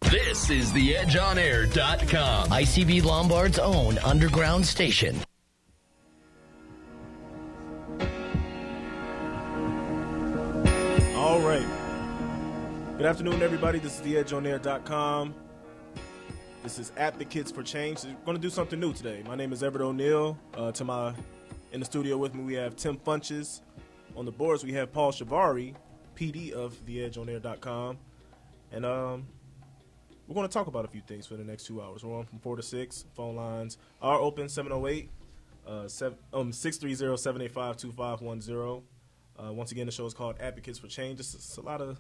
This is theedgeonair.com. ICB Lombard's own underground station. All right. Good afternoon, everybody. This is theedgeonair.com. This is Advocates for Change. We're going to do something new today. My name is Everett O'Neill. In the studio with me, we have Tim Funches. On the boards, we have Paul Shavari, PD of theedgeonair.com. And we're going to talk about a few things for the next 2 hours. We're on from 4 to 6. Phone lines are open, 630-785-2510. Once again, the show is called Advocates for Change. It's a lot of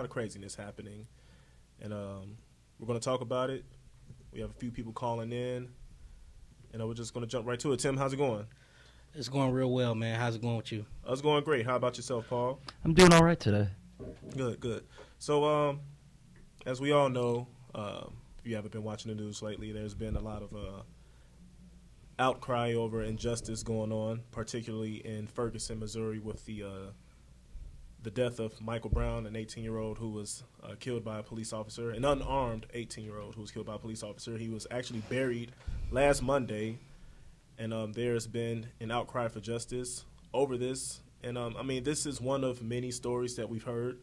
craziness happening, and we're going to talk about it. We have a few people calling in, and we're just going to jump right to it. Tim, how's it going? It's going real well, man. How's it going with you? It's going great. How about yourself, Paul? I'm doing all right today. Good. So, as we all know, if you haven't been watching the news lately, there's been a lot of outcry over injustice going on, particularly in Ferguson, Missouri, with the death of Michael Brown, an 18-year-old who was killed by a police officer, an unarmed 18-year-old who was killed by a police officer. He was actually buried last Monday, and there's been an outcry for justice over this. And, this is one of many stories that we've heard.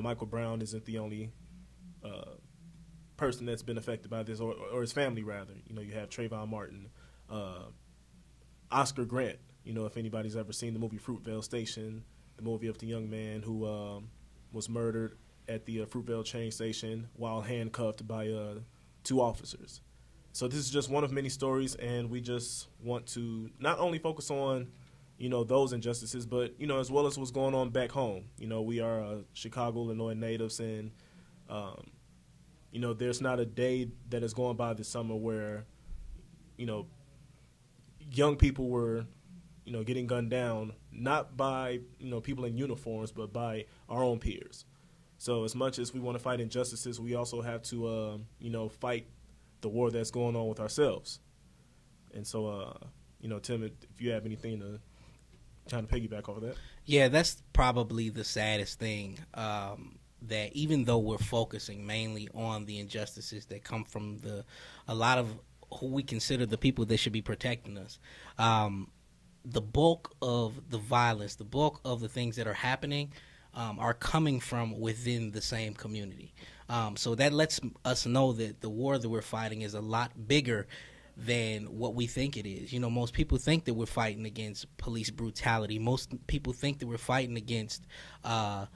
Michael Brown isn't the only person that's been affected by this, or his family, rather. You have Trayvon Martin, Oscar Grant. If anybody's ever seen the movie Fruitvale Station, the movie of the young man who was murdered at the Fruitvale train station while handcuffed by 2 officers. So this is just one of many stories, and we just want to not only focus on, those injustices, but, as well as what's going on back home. We are Chicago, Illinois natives, and, there's not a day that is going by this summer where, young people were, getting gunned down, not by, people in uniforms, but by our own peers. So as much as we want to fight injustices, we also have to, fight the war that's going on with ourselves. And so, Tim, if you have anything to kind of piggyback off of that. Yeah, that's probably the saddest thing, that even though we're focusing mainly on the injustices that come from a lot of who we consider the people that should be protecting us, the bulk of the violence, the bulk of the things that are happening are coming from within the same community. So that lets us know that the war that we're fighting is a lot bigger than what we think it is. Most people think that we're fighting against police brutality. Most people think that we're fighting against the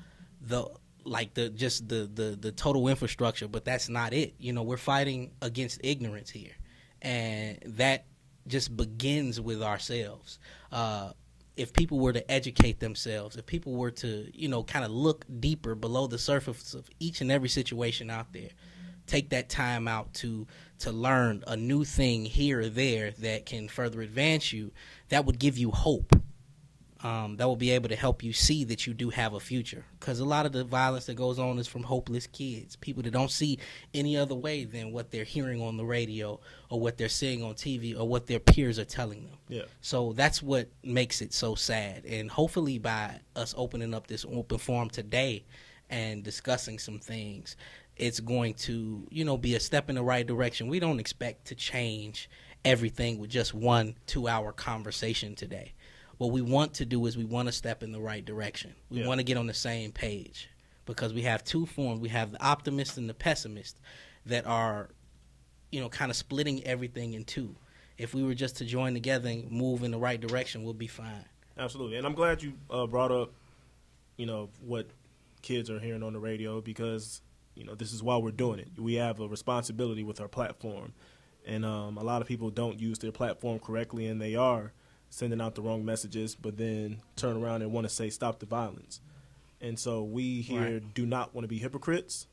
total infrastructure, but that's not it. We're fighting against ignorance here, and that just begins with ourselves. If people were to educate themselves, if people were to, kind of look deeper below the surface of each and every situation out there, take that time out to learn a new thing here or there that can further advance you, that would give you hope. That will be able to help you see that you do have a future. Because a lot of the violence that goes on is from hopeless kids, people that don't see any other way than what they're hearing on the radio or what they're seeing on TV or what their peers are telling them. Yeah. So that's what makes it so sad. And hopefully by us opening up this open forum today and discussing some things, it's going to, be a step in the right direction. We don't expect to change everything with just 1-2 hour conversation today. What we want to do is we want to step in the right direction. We want to get on the same page, because we have two forms. We have the optimist and the pessimist that are, kind of splitting everything in two. If we were just to join together and move in the right direction, we'll be fine. Absolutely. And I'm glad you brought up, what kids are hearing on the radio, because, this is why we're doing it. We have a responsibility with our platform. And a lot of people don't use their platform correctly, and they are sending out the Wrong messages, but then turn around and want to say stop the violence. And so we here do not want to be hypocrites.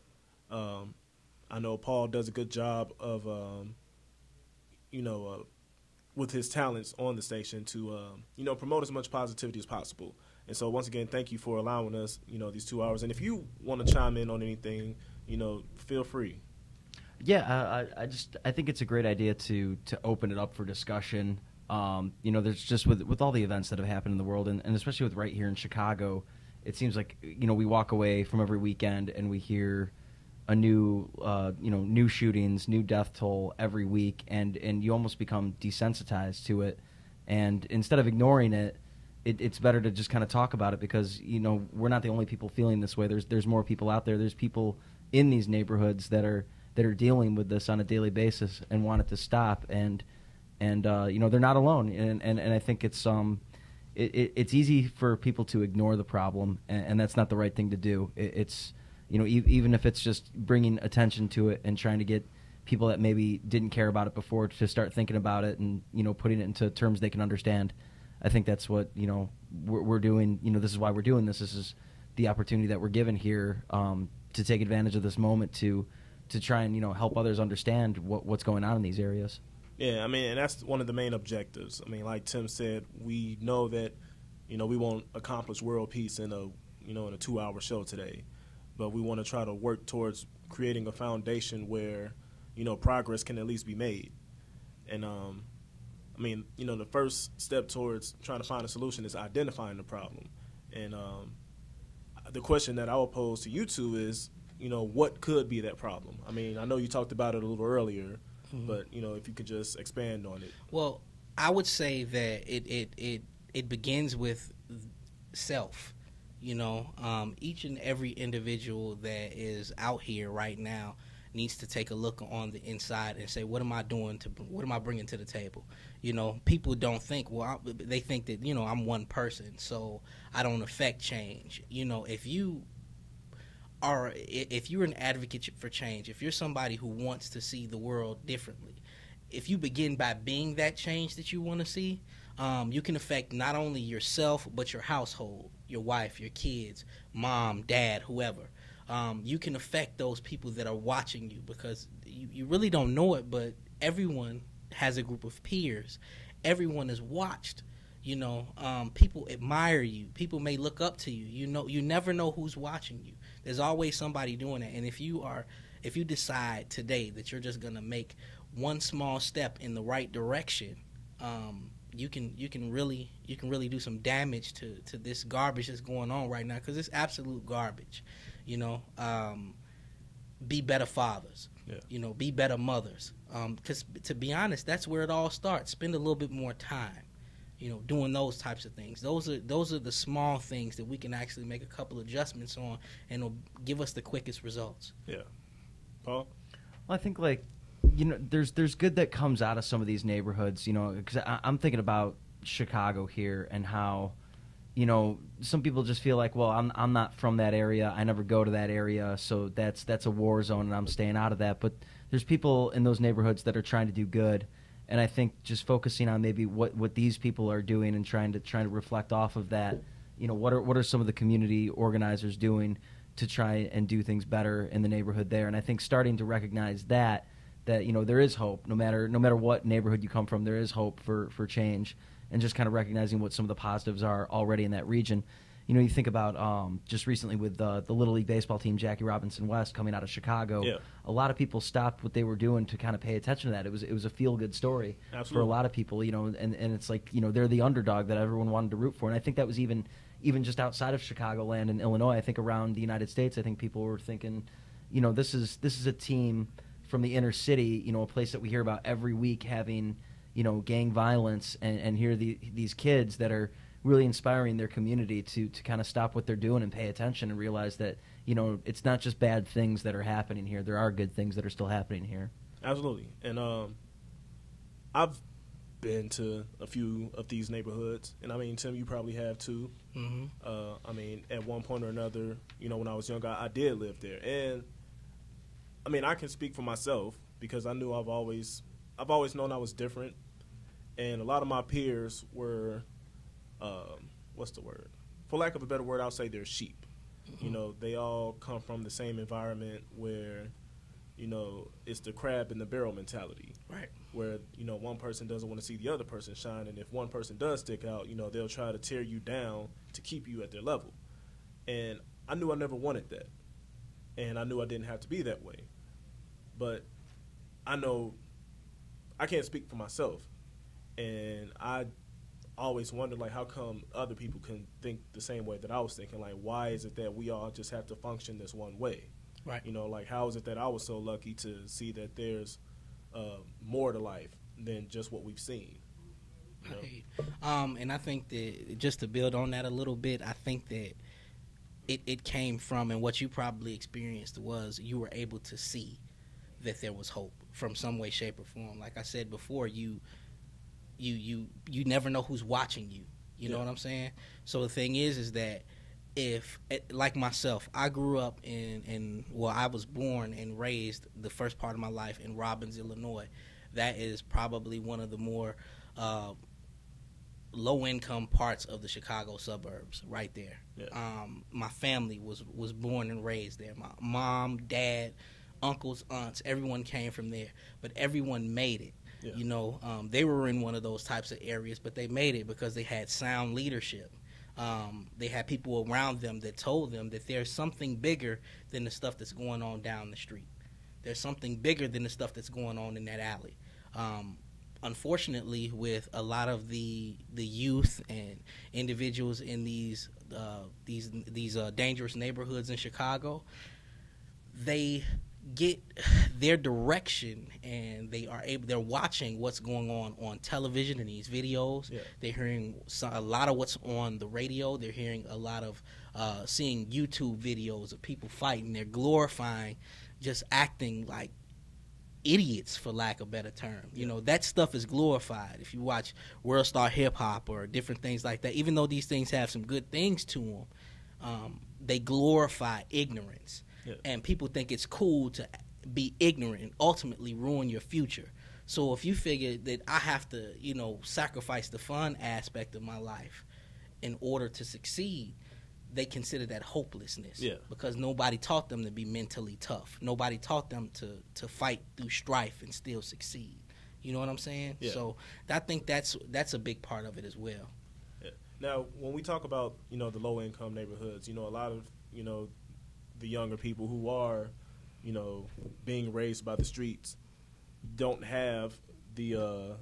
I know Paul does a good job of, with his talents on the station to, promote as much positivity as possible. And so once again, thank you for allowing us, these 2 hours. And if you want to chime in on anything, feel free. Yeah, I think it's a great idea to open it up for discussion. There's just with all the events that have happened in the world, and especially with right here in Chicago, it seems like, we walk away from every weekend and we hear a new new shootings, new death toll every week, and you almost become desensitized to it. And instead of ignoring it, it's better to just kind of talk about it, because we're not the only people feeling this way. There's more people out there. There's people in these neighborhoods that are dealing with this on a daily basis and want it to stop. And they're not alone. And I think it's easy for people to ignore the problem, and that's not the right thing to do. It's even if it's just bringing attention to it and trying to get people that maybe didn't care about it before to start thinking about it and putting it into terms they can understand. I think that's what we're doing. This is why we're doing this. This is the opportunity that we're given here to take advantage of this moment to try and help others understand what's going on in these areas. Yeah, I mean, and that's one of the main objectives. I mean, like Tim said, we know that we won't accomplish world peace in a 2-hour show today, but we want to try to work towards creating a foundation where progress can at least be made. And I mean, the first step towards trying to find a solution is identifying the problem. And the question that I will pose to you two is, what could be that problem? I mean, I know you talked about it a little earlier, but if you could just expand on it. Well, I would say that it begins with self. Each and every individual that is out here right now needs to take a look on the inside and say, what am I doing what am I bringing to the table? People don't think, they think that, I'm one person, so I don't affect change. If you're an advocate for change, if you're somebody who wants to see the world differently, if you begin by being that change that you want to see, you can affect not only yourself, but your household, your wife, your kids, mom, dad, whoever. You can affect those people that are watching you, because you really don't know it, but everyone has a group of peers. Everyone is watched. People admire you. People may look up to you. You never know who's watching you. There's always somebody doing it. And if you decide today that you're just going to make one small step in the right direction, you can really do some damage to this garbage that's going on right now, because it's absolute garbage. Be better fathers. Yeah. Be better mothers. Because to be honest, that's where it all starts. Spend a little bit more time, doing those types of things. Those are the small things that we can actually make a couple adjustments on, and it'll give us the quickest results. Yeah, Paul. Well, I think there's good that comes out of some of these neighborhoods. Because I'm thinking about Chicago here and how. Some people just feel like, well, I'm not from that area. I never go to that area, so that's a war zone, and I'm staying out of that. But there's people in those neighborhoods that are trying to do good, and I think just focusing on maybe what these people are doing and trying to reflect off of that. What are some of the community organizers doing to try and do things better in the neighborhood there? And I think starting to recognize that there is hope, no matter what neighborhood you come from, there is hope for change. And just kind of recognizing what some of the positives are already in that region. You think about just recently with the Little League baseball team, Jackie Robinson West, coming out of Chicago. Yeah. A lot of people stopped what they were doing to kind of pay attention to that. It was a feel-good story. Absolutely. For a lot of people, and it's like, they're the underdog that everyone wanted to root for. And I think that was even just outside of Chicagoland and Illinois. I think around the United States, I think people were thinking, this is a team from the inner city, a place that we hear about every week having gang violence, and here these kids that are really inspiring their community to kind of stop what they're doing and pay attention and realize that, it's not just bad things that are happening here. There are good things that are still happening here. Absolutely. And I've been to a few of these neighborhoods, and I mean, Tim, you probably have too. Mm-hmm. I mean, at one point or another, when I was young, I did live there. And I mean, I can speak for myself because I knew I've always known I was different, and a lot of my peers were, what's the word? For lack of a better word, I'll say they're sheep. Mm-hmm. They all come from the same environment where, it's the crab in the barrel mentality. Right. Where, one person doesn't want to see the other person shine, and if one person does stick out, they'll try to tear you down to keep you at their level. And I knew I never wanted that, and I knew I didn't have to be that way. But I know I can't speak for myself, and I always wondered, how come other people can think the same way that I was thinking? Why is it that we all just have to function this one way? Right. You know, like how is it that I was so lucky to see that there's more to life than just what we've seen? You know? And I think that just to build on that a little bit, I think that it came from, and what you probably experienced was you were able to see that there was hope from some way, shape, or form. Like I said before, you never know who's watching you. You know what I'm saying? So the thing is that if, like myself, I grew up I was born and raised the first part of my life in Robbins, Illinois. That is probably one of the more low-income parts of the Chicago suburbs, right there. Yeah. My family was born and raised there. My mom, dad, uncles, aunts, everyone came from there, but everyone made it. Yeah. You know, they were in one of those types of areas, but they made it because they had sound leadership. They had people around them that told them that there's something bigger than the stuff that's going on down the street. There's something bigger than the stuff that's going on in that alley. Unfortunately, with a lot of the youth and individuals in these dangerous neighborhoods in Chicago, they get their direction and they're watching what's going on television in these videos. Yeah. They're hearing a lot of what's on the radio. They're hearing a lot of seeing YouTube videos of people fighting. They're glorifying just acting like idiots, for lack of a better term. You know, that stuff is glorified. If you watch World Star Hip Hop or different things like that, even though these things have some good things to them, they glorify ignorance. Yeah. And people think it's cool to be ignorant and ultimately ruin your future. So if you figure that I have to, you know, sacrifice the fun aspect of my life in order to succeed, they consider that hopelessness. Yeah. Because nobody taught them to be mentally tough. Nobody taught them to fight through strife and still succeed. You know what I'm saying? Yeah. So I think that's a big part of it as well. Yeah. Now, when we talk about, you know, the low-income neighborhoods, you know, a lot of, you know, the younger people who are, you know, being raised by the streets don't have the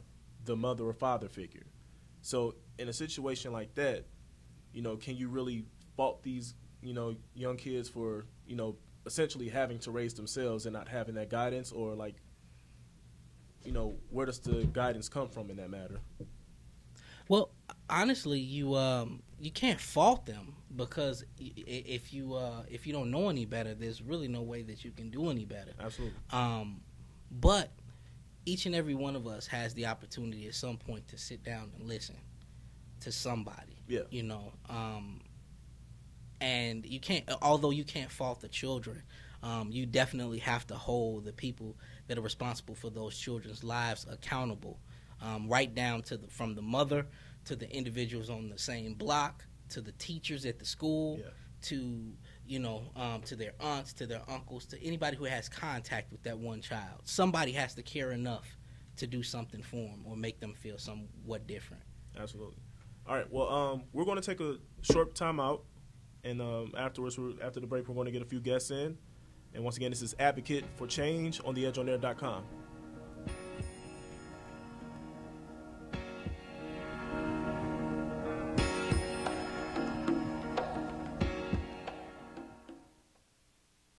mother or father figure. So in a situation like that, you know, can you really fault these, you know, young kids for, you know, essentially having to raise themselves and not having that guidance? Or, like, you know, where does the guidance come from in that matter? Well, honestly, you can't fault them, because if you don't know any better, there's really no way that you can do any better. Absolutely. But each and every one of us has the opportunity at some point to sit down and listen to somebody. Yeah. You know, and you can't, although you can't fault the children, you definitely have to hold the people that are responsible for those children's lives accountable. Right down to from the mother to the individuals on the same block to the teachers at the school, to, you know, to their aunts, to their uncles, to anybody who has contact with that one child. Somebody has to care enough to do something for them or make them feel somewhat different. Absolutely. All right. Well, we're going to take a short time out, and afterwards, after the break, we're going to get a few guests in. And once again, this is Advocate for Change on theedgeonair.com.